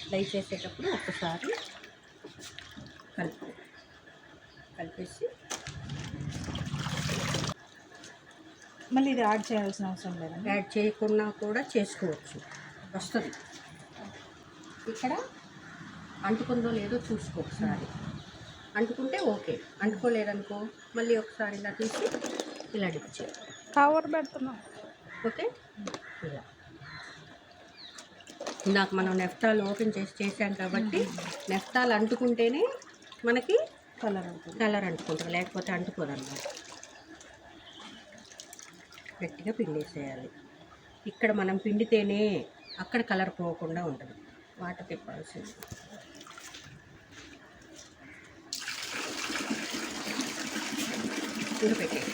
Fry చేసేటప్పుడు ఒకసారి కలిపేసి మళ్ళీ ఇది యాడ్ చేయాల్సిన అవసరం లేదండి. యాడ్ చేయకుండా కూడా చేసుకోవచ్చు, వస్తుంది. ఇక్కడ అంటుకుందో లేదో చూసుకో ఒకసారి. అంటుకుంటే ఓకే, అంటుకోలేదనుకో మళ్ళీ ఒకసారి ఇలా తీసి ఇలా డిప్ చేయాలి. కవర్ పెడుతున్నాం. ఓకే, ఇలా ఇందాక మనం నెఫ్తాలు ఓపెన్ చేసాం కాబట్టి నెఫ్తాలు అంటుకుంటేనే మనకి కలర్ అంటుకుంటుంది, లేకపోతే అంటుకోదన్నమాట. గట్టిగా పిండేసేయాలి. ఇక్కడ మనం పిండితేనే అక్కడ కలర్ పోకుండా ఉంటుంది. వాటర్ తిప్పాల్సింది. ఇంకా పెట్టేది